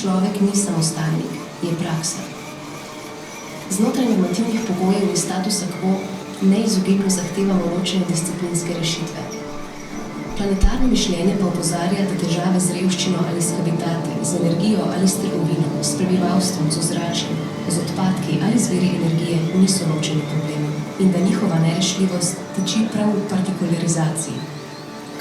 človek ni samostalnik, je praksa. Znotraj normativnih pogojev in statusa quo neizogibno zahtevamo ločene disciplinske rešitve. Planetarno mišljenje pa opozarja, da težave z revščino ali s habitati, z energijo ali s trgovino, s prebivalstvom, z ozračjem, z odpadki ali z viri energije niso ločeni problemi in da njihova nerešljivost tiči prav v partikularizaciji.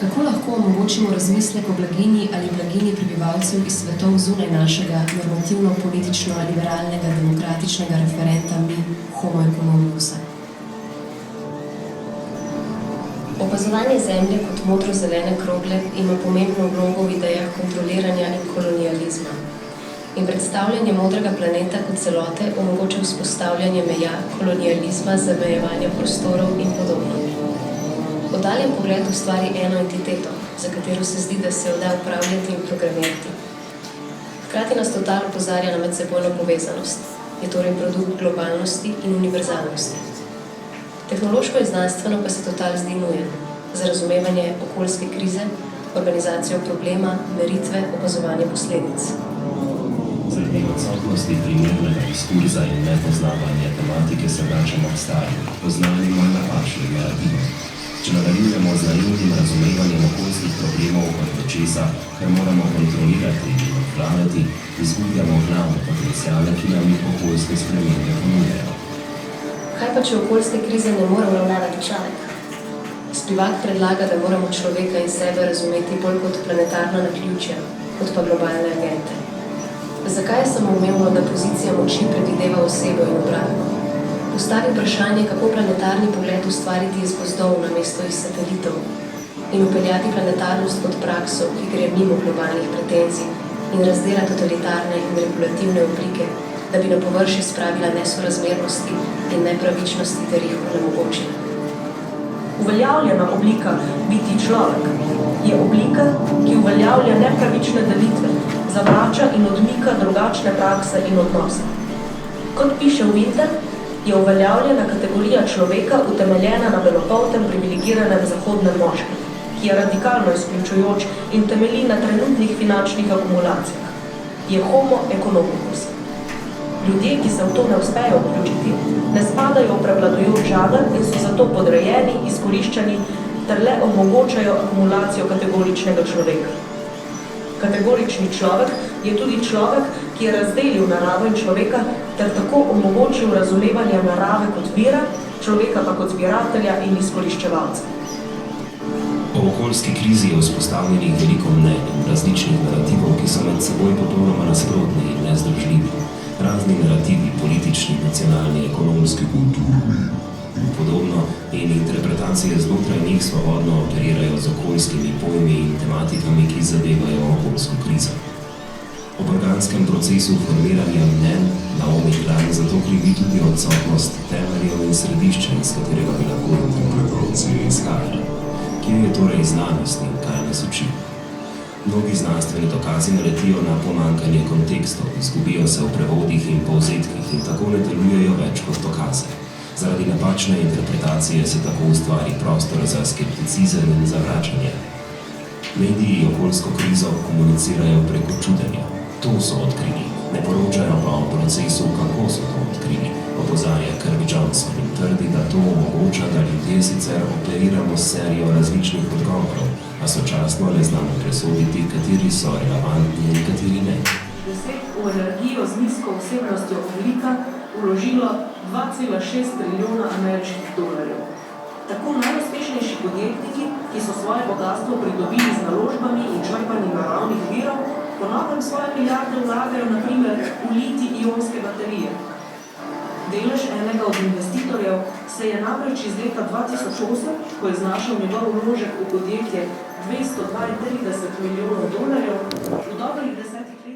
Kako lahko omogočimo razmislek o blaginji ali blaginji prebivalcev iz svetov zunaj našega normativno-politično-liberalnega demokratičnega referenta mi, homo economicusa? Opazovanje Zemlje kot modro-zelene krogle ima pomembno vlogo v idejah kontroliranja in kolonializma. In predstavljanje modrega planeta kot celote omogoča vzpostavljanje meja kolonializma, zamejevanja prostorov in podobno. Oddaljen pogled ustvari eno entiteto, za katero se zdi, da se jo da upravljati in programirati. Hkrati nas total opozarja na medsebojno povezanost, je torej produkt globalnosti in univerzalnosti. Tehnološko in znanstveno pa se total zdi nujen za razumevanje okoljske krize, organizacijo problema, meritve, opazovanje posledic. Zaradi odsotnosti primernega diskurza in nepoznavanja tematike se vračamo k starim, poznanim in napačnim narativem. Če nadaljujemo z naivnim razumevanjem okoljskih problemov kot nečesa, kar moramo kontrolirati in obvladati, izgubljamo glavne potenciale, ki nam jih okoljske spremembe ponujajo. Kaj pa, če okoljske krize ne more obvladati človek? Spivak predlaga, da moramo človeka in sebe razumeti bolj kot planetarna naključja, kot pa globalne agente. Zakaj je samoumevno, da pozicija moči predvideva osebo in obratno? Postavi vprašanje, kako planetarni pogled ustvariti iz gozdov namesto iz satelitov in upeljati planetarnost kot prakso, ki gre mimo globalnih pretenzij in razdela totalitarne in regulativne oblike, da bi na površje spravila nesorazmernosti in nepravičnosti ter jih onemogočila. Uveljavljena oblika biti človek je oblika, ki uveljavlja nepravične delitve, zavrača in odmika drugačne prakse in odnose. Kot piše Winter, je uveljavljena kategorija človeka utemeljena na belopoltem privilegiranem zahodnem moškem, ki je radikalno izključujoč in temelji na trenutnih finančnih akumulacijah. Je homo economicus. Ljudje, ki se v to ne uspejo vključiti, ne spadajo v prevladujoč žanr in so zato podrejeni, izkoriščani ter le omogočajo akumulacijo kategoričnega človeka. Kategorični človek je tudi človek, ki je razdelil naravo in človeka ter tako omogočil razumevanje narave kot vira, človeka pa kot zbiratelja in izkoriščevalca. O okoljski krizi je vzpostavljenih veliko mnenj in različnih narativov, ki so med seboj popolnoma nasprotni in nezdružljivi. Razni narativi, politični, nacionalni, ekonomski, kulturni in podobno, in interpretacije znotraj njih svobodno operirajo z okoljskimi pojmi in tematikami, ki zadevajo okoljsko krizo. Ob organskem procesu formiranja mnenj Naomi Klein zato krivi tudi odsotnost temeljev in središča, iz katerega bi lahko interpretacije izhajale. Kje je torej znanost in kaj nas uči? Mnogi znanstveni dokazi naletijo na pomanjkanje kontekstov, izgubijo se v prevodih in povzetkih in tako ne delujejo več kot dokaze. Zaradi napačne interpretacije se tako ustvari prostor za skepticizem in zavračanje. Mediji okoljsko krizo komunicirajo preko čudenja. To so odkrili, ne poročajo pa o procesu, kako so to odkrili, opozarja Kirby Johnson in trdi, da to omogoča, da ljudje sicer operiramo s serijo različnih odgovorov, a sočasno ne znamo presoditi, kateri so relevantni in kateri ne. Svet v energijo z nizko vsebnostjo ogljika vložilo 2,6 trilijona ameriških dolarjev. Tako najuspešnejši podjetniki, ki so svoje bogastvo pridobili z naložbami in črpanjem naravnih virov, po novem svoje milijarde vlagajo na primer v litij-ionske baterije. Delež enega od investitorjev se je namreč iz leta 2008, ko je znašal njegov vložek v podjetje $232 milijonov, v dobrih 10